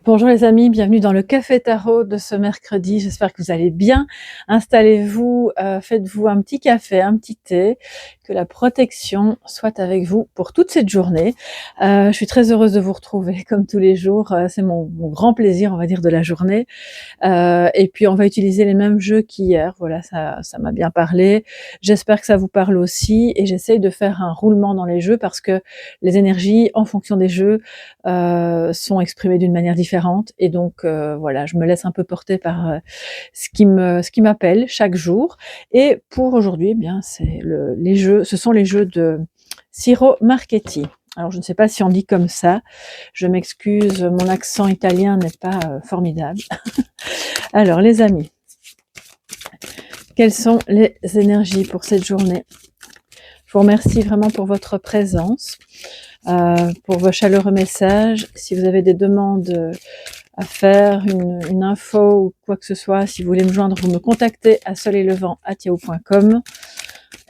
Bonjour les amis, bienvenue dans le Café Tarot de ce mercredi. J'espère que vous allez bien. Installez-vous, faites-vous un petit café, un petit thé, que la protection soit avec vous pour toute cette journée. Je suis très heureuse de vous retrouver comme tous les jours. C'est mon grand plaisir, on va dire, de la journée. Et puis on va utiliser les mêmes jeux qu'hier. Voilà, ça m'a bien parlé. J'espère que ça vous parle aussi. Et j'essaye de faire un roulement dans les jeux parce que les énergies, en fonction des jeux, sont exprimées d'une manière différente. Et donc voilà, je me laisse un peu porter par ce qui m'appelle chaque jour. Et pour aujourd'hui, eh bien les jeux, ce sont les jeux de Ciro Marchetti. Alors je ne sais pas si on dit comme ça, je m'excuse, mon accent italien n'est pas formidable. Alors les amis, quelles sont les énergies pour cette journée? Je vous remercie vraiment pour votre présence, pour vos chaleureux messages. Si vous avez des demandes à faire, une info ou quoi que ce soit, si vous voulez me joindre, vous me contactez à soleillevent@yahoo.com.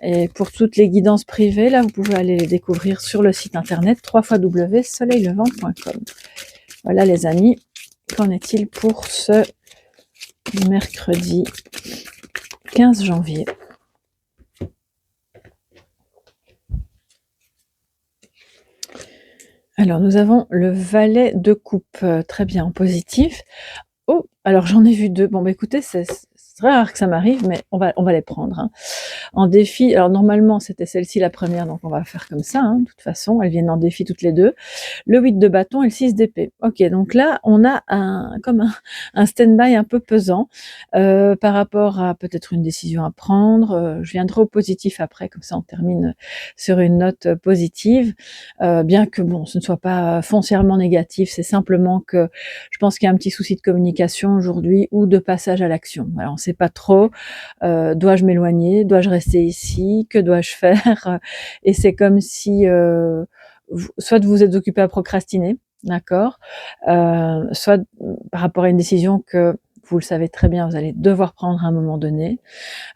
Et pour toutes les guidances privées, là, vous pouvez aller les découvrir sur le site internet www.soleillevent.com. Voilà les amis, qu'en est-il pour ce mercredi 15 janvier? Alors nous avons le valet de coupe, très bien, en positif. Oh! Alors j'en ai vu 2. Bon bah écoutez, c'est très rare que ça m'arrive, mais on va les prendre, hein. En défi, alors normalement c'était celle-ci la première, donc on va faire comme ça, hein, de toute façon, elles viennent en défi toutes les 2. Le 8 de bâton et le 6 d'épée. OK, donc là on a comme un stand-by un peu pesant, par rapport à peut-être une décision à prendre. Je viendrai au positif après, comme ça on termine sur une note positive. Bien que bon, ce ne soit pas foncièrement négatif, c'est simplement que je pense qu'il y a un petit souci de communication aujourd'hui ou de passage à l'action. Voilà, on ne sait pas trop, dois-je m'éloigner? Dois-je rester ici? Que dois-je faire? Et c'est comme si, soit vous êtes occupé à procrastiner, d'accord? Soit par rapport à une décision que vous le savez très bien, vous allez devoir prendre à un moment donné.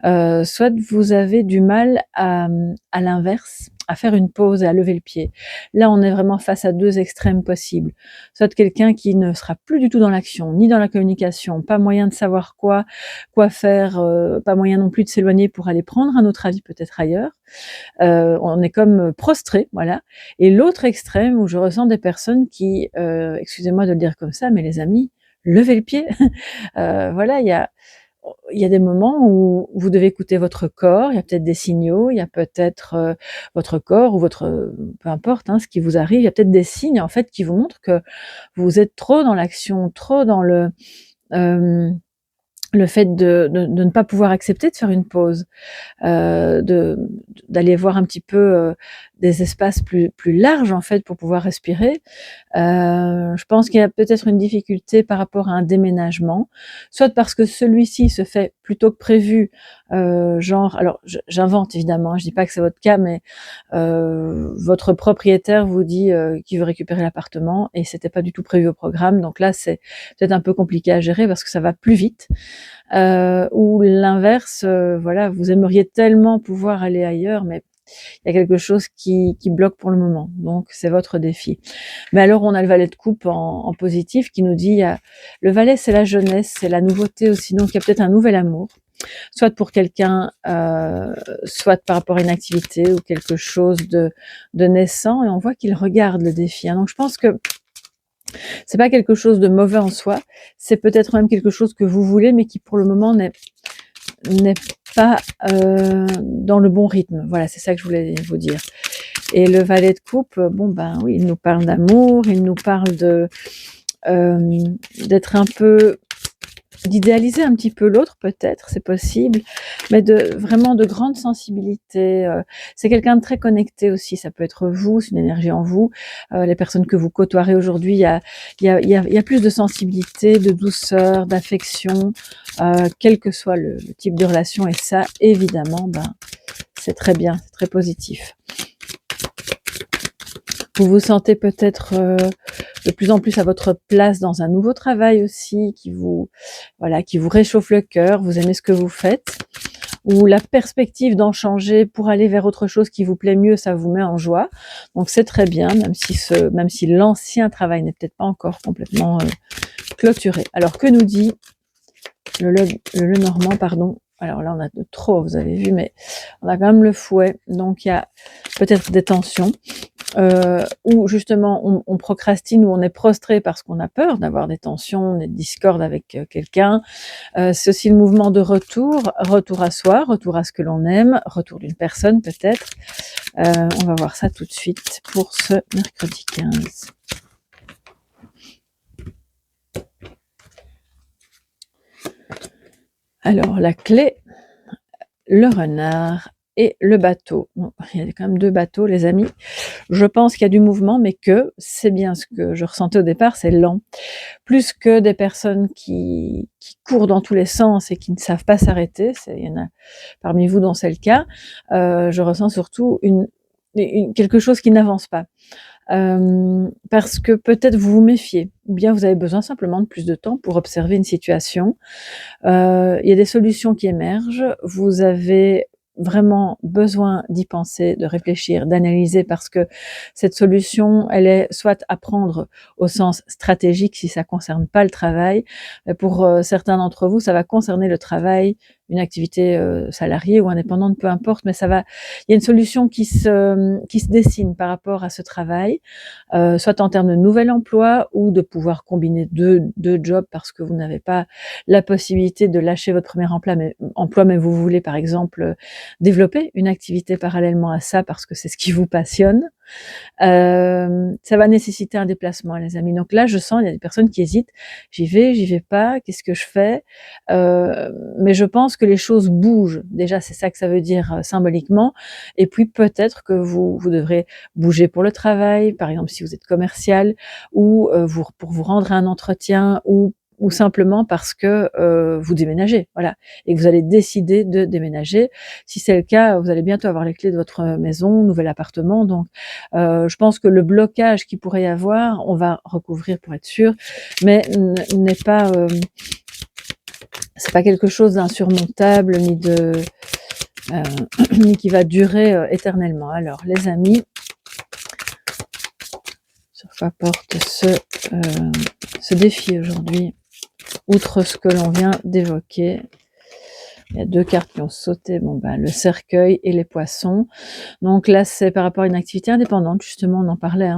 Soit vous avez du mal à l'inverse, à faire une pause et à lever le pied. Là, on est vraiment face à 2 extrêmes possibles. Soit quelqu'un qui ne sera plus du tout dans l'action, ni dans la communication, pas moyen de savoir quoi faire, pas moyen non plus de s'éloigner pour aller prendre un autre avis peut-être ailleurs. On est comme prostré, voilà. Et l'autre extrême où je ressens des personnes qui, excusez-moi de le dire comme ça, mais les amis, levez le pied. Voilà, il y a des moments où vous devez écouter votre corps, il y a peut-être des signaux, il y a peut-être, votre corps ou votre, peu importe, hein, ce qui vous arrive, il y a peut-être des signes, en fait, qui vous montrent que vous êtes trop dans l'action, trop dans hem, le fait de ne pas pouvoir accepter de faire une pause, de d'aller voir un petit peu, des espaces plus larges, en fait, pour pouvoir respirer. Je pense qu'il y a peut-être une difficulté par rapport à un déménagement, soit parce que celui-ci se fait plus tôt que prévu, genre alors j'invente évidemment, hein, je dis pas que c'est votre cas, mais votre propriétaire vous dit, qu'il veut récupérer l'appartement et c'était pas du tout prévu au programme. Donc là, c'est peut-être un peu compliqué à gérer parce que ça va plus vite. Ou l'inverse, voilà, vous aimeriez tellement pouvoir aller ailleurs, mais il y a quelque chose qui bloque pour le moment, donc c'est votre défi. Mais alors on a le valet de coupe en positif qui nous dit, le valet c'est la jeunesse, c'est la nouveauté aussi, donc il y a peut-être un nouvel amour, soit pour quelqu'un, soit par rapport à une activité ou quelque chose de naissant et on voit qu'il regarde le défi, hein. Donc je pense que c'est pas quelque chose de mauvais en soi, c'est peut-être même quelque chose que vous voulez mais qui pour le moment n'est pas dans le bon rythme. Voilà, c'est ça que je voulais vous dire. Et le valet de coupe, bon ben oui, il nous parle d'amour, il nous parle d'être un peu, d'idéaliser un petit peu l'autre peut-être, c'est possible, mais vraiment de grande sensibilité. C'est quelqu'un de très connecté aussi, ça peut être vous, c'est une énergie en vous. Les personnes que vous côtoierez aujourd'hui, il y a plus de sensibilité, de douceur, d'affection, quel que soit le type de relation et ça évidemment, ben, c'est très bien, c'est très positif. Vous vous sentez peut-être, de plus en plus à votre place dans un nouveau travail aussi qui vous réchauffe le cœur, vous aimez ce que vous faites. ou la perspective d'en changer pour aller vers autre chose qui vous plaît mieux, ça vous met en joie. Donc c'est très bien, même si l'ancien travail n'est peut-être pas encore complètement clôturé. Alors que nous dit le Normand, pardon. Alors là, on a de trop, vous avez vu, mais on a quand même le fouet. Donc il y a peut-être des tensions. Où justement on procrastine, ou on est prostré parce qu'on a peur d'avoir des tensions, des discordes avec quelqu'un. C'est aussi le mouvement de retour à soi, retour à ce que l'on aime, retour d'une personne peut-être. On va voir ça tout de suite pour ce mercredi 15. Alors la clé, le renard et le bateau. Bon, il y a quand même 2 bateaux, les amis. Je pense qu'il y a du mouvement, mais que c'est bien ce que je ressentais au départ, c'est lent. Plus que des personnes qui courent dans tous les sens et qui ne savent pas s'arrêter, il y en a parmi vous dont c'est le cas, je ressens surtout quelque chose qui n'avance pas. Parce que peut-être vous vous méfiez, ou bien vous avez besoin simplement de plus de temps pour observer une situation. Il y a des solutions qui émergent, vous avez vraiment besoin d'y penser, de réfléchir, d'analyser, parce que cette solution, elle est soit à prendre au sens stratégique si ça concerne pas le travail. Pour certains d'entre vous, ça va concerner le travail, une activité salariée ou indépendante, peu importe, mais il y a une solution qui se dessine par rapport à ce travail, soit en termes de nouvel emploi ou de pouvoir combiner deux jobs parce que vous n'avez pas la possibilité de lâcher votre premier emploi, mais vous voulez par exemple développer une activité parallèlement à ça parce que c'est ce qui vous passionne. Ça va nécessiter un déplacement, les amis. Donc là, je sens, il y a des personnes qui hésitent. J'y vais pas, qu'est-ce que je fais? Mais je pense que les choses bougent. Déjà, c'est ça que ça veut dire symboliquement. Et puis peut-être que vous devrez bouger pour le travail, par exemple si vous êtes commercial, ou pour vous rendre à un entretien, ou simplement parce que vous déménagez, voilà, et que vous allez décider de déménager. Si c'est le cas, vous allez bientôt avoir les clés de votre maison, nouvel appartement. Donc, je pense que le blocage qu'il pourrait y avoir, on va recouvrir pour être sûr, mais n'est pas, c'est pas quelque chose d'insurmontable ni qui va durer éternellement. Alors, les amis, sur quoi porte ce défi aujourd'hui? Outre ce que l'on vient d'évoquer, il y a 2 cartes qui ont sauté, le cercueil et les poissons. Donc là, c'est par rapport à une activité indépendante, justement, on en parlait.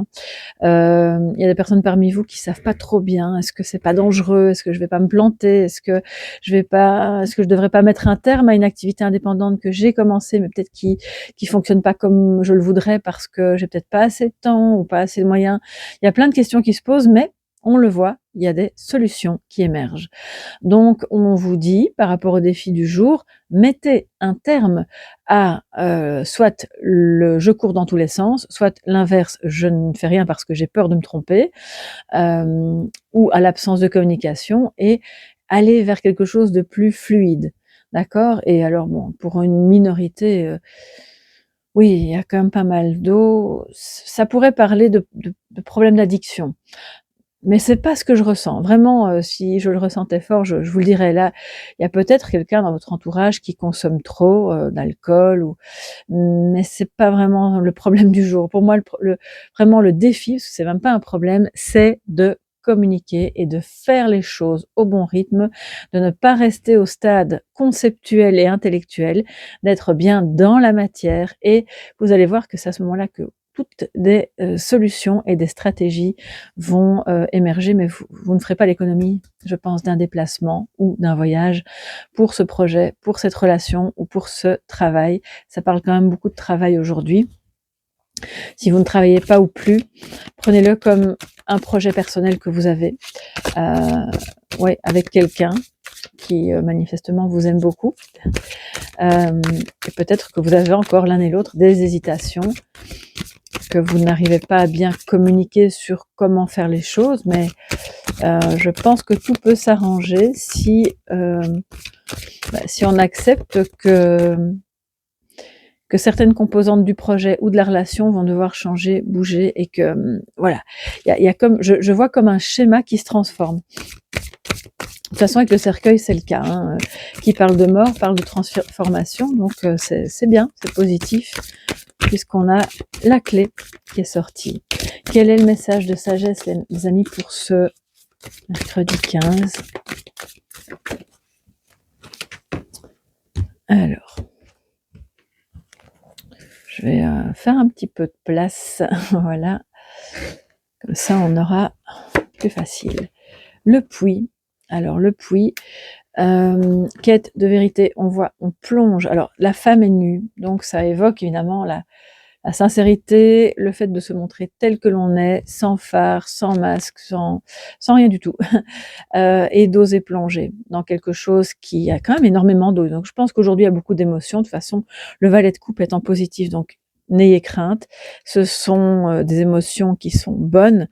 Il y a des personnes parmi vous qui savent pas trop bien, est-ce que c'est pas dangereux? Est-ce que je vais pas me planter? Est-ce que je devrais pas mettre un terme à une activité indépendante que j'ai commencée, mais peut-être qui fonctionne pas comme je le voudrais parce que j'ai peut-être pas assez de temps ou pas assez de moyens? Il y a plein de questions qui se posent, mais on le voit, il y a des solutions qui émergent. Donc, on vous dit, par rapport au défi du jour, mettez un terme à soit le je cours dans tous les sens, soit l'inverse, je ne fais rien parce que j'ai peur de me tromper, ou à l'absence de communication, et aller vers quelque chose de plus fluide. D'accord? Et alors pour une minorité, oui, il y a quand même pas mal d'eau. Ça pourrait parler de problèmes d'addiction. Mais c'est pas ce que je ressens. Vraiment, si je le ressentais fort, je vous le dirais. Là, il y a peut-être quelqu'un dans votre entourage qui consomme trop d'alcool, mais c'est pas vraiment le problème du jour. Pour moi, vraiment le défi, parce que c'est même pas un problème, c'est de communiquer et de faire les choses au bon rythme, de ne pas rester au stade conceptuel et intellectuel, d'être bien dans la matière, et vous allez voir que c'est à ce moment-là que toutes des solutions et des stratégies vont émerger, mais vous ne ferez pas l'économie, je pense, d'un déplacement ou d'un voyage pour ce projet, pour cette relation ou pour ce travail. Ça parle quand même beaucoup de travail aujourd'hui. Si vous ne travaillez pas ou plus, prenez-le comme un projet personnel que vous avez, avec quelqu'un qui manifestement vous aime beaucoup. Et peut-être que vous avez encore l'un et l'autre des hésitations, que vous n'arrivez pas à bien communiquer sur comment faire les choses, mais je pense que tout peut s'arranger si on accepte que certaines composantes du projet ou de la relation vont devoir changer, bouger, et que voilà, il y a comme je vois comme un schéma qui se transforme. toute façon, avec le cercueil, c'est le cas. Hein. Qui parle de mort, parle de transformation. Donc, c'est bien, c'est positif, puisqu'on a la clé qui est sortie. Quel est le message de sagesse, les amis, pour ce mercredi 15 ? Alors, je vais faire un petit peu de place. Voilà. Comme ça, on aura plus facile. Le puits. Alors, le puits, quête de vérité, on plonge. Alors, la femme est nue, donc ça évoque évidemment la sincérité, le fait de se montrer tel que l'on est, sans phare, sans masque, sans rien du tout, et d'oser plonger dans quelque chose qui a quand même énormément d'eau. Donc je pense qu'aujourd'hui, il y a beaucoup d'émotions. De toute façon, le valet de coupe étant positif, donc n'ayez crainte. Ce sont des émotions qui sont bonnes,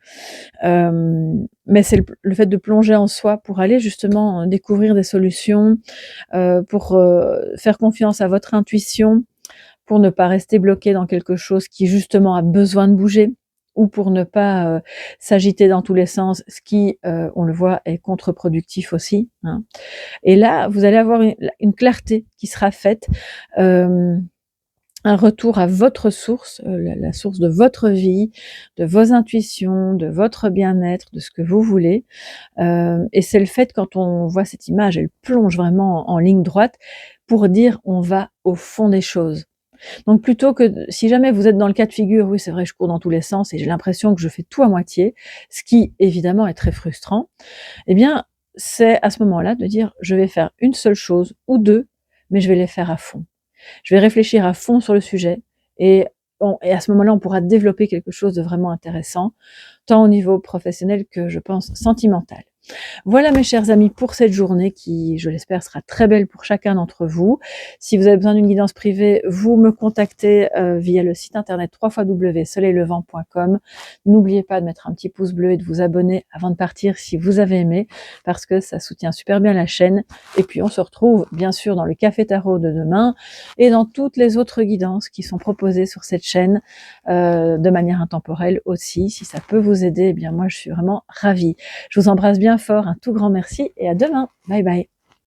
mais c'est le fait de plonger en soi pour aller justement découvrir des solutions, pour faire confiance à votre intuition, pour ne pas rester bloqué dans quelque chose qui justement a besoin de bouger, ou pour ne pas s'agiter dans tous les sens, ce qui, on le voit, est contre-productif aussi. Hein. Et là, vous allez avoir une clarté qui sera faite, un retour à votre source, la source de votre vie, de vos intuitions, de votre bien-être, de ce que vous voulez. Et c'est le fait, quand on voit cette image, elle plonge vraiment en ligne droite, pour dire on va au fond des choses. Donc plutôt que, si jamais vous êtes dans le cas de figure, oui c'est vrai, je cours dans tous les sens et j'ai l'impression que je fais tout à moitié, ce qui évidemment est très frustrant, eh bien c'est à ce moment-là de dire je vais faire une seule chose ou deux, mais je vais les faire à fond. Je vais réfléchir à fond sur le sujet et à ce moment-là on pourra développer quelque chose de vraiment intéressant, tant au niveau professionnel que, je pense, sentimental. Voilà mes chers amis pour cette journée qui, je l'espère, sera très belle pour chacun d'entre vous. Si vous avez besoin d'une guidance privée, vous me contactez via le site internet www.soleillevent.com. N'oubliez pas de mettre un petit pouce bleu et de vous abonner avant de partir si vous avez aimé, parce que ça soutient super bien la chaîne. Et puis on se retrouve bien sûr dans le Café Tarot de demain et dans toutes les autres guidances qui sont proposées sur cette chaîne de manière intemporelle aussi. Si ça peut vous aider, eh bien moi je suis vraiment ravie. Je vous embrasse bien fort, un tout grand merci et à demain. Bye bye.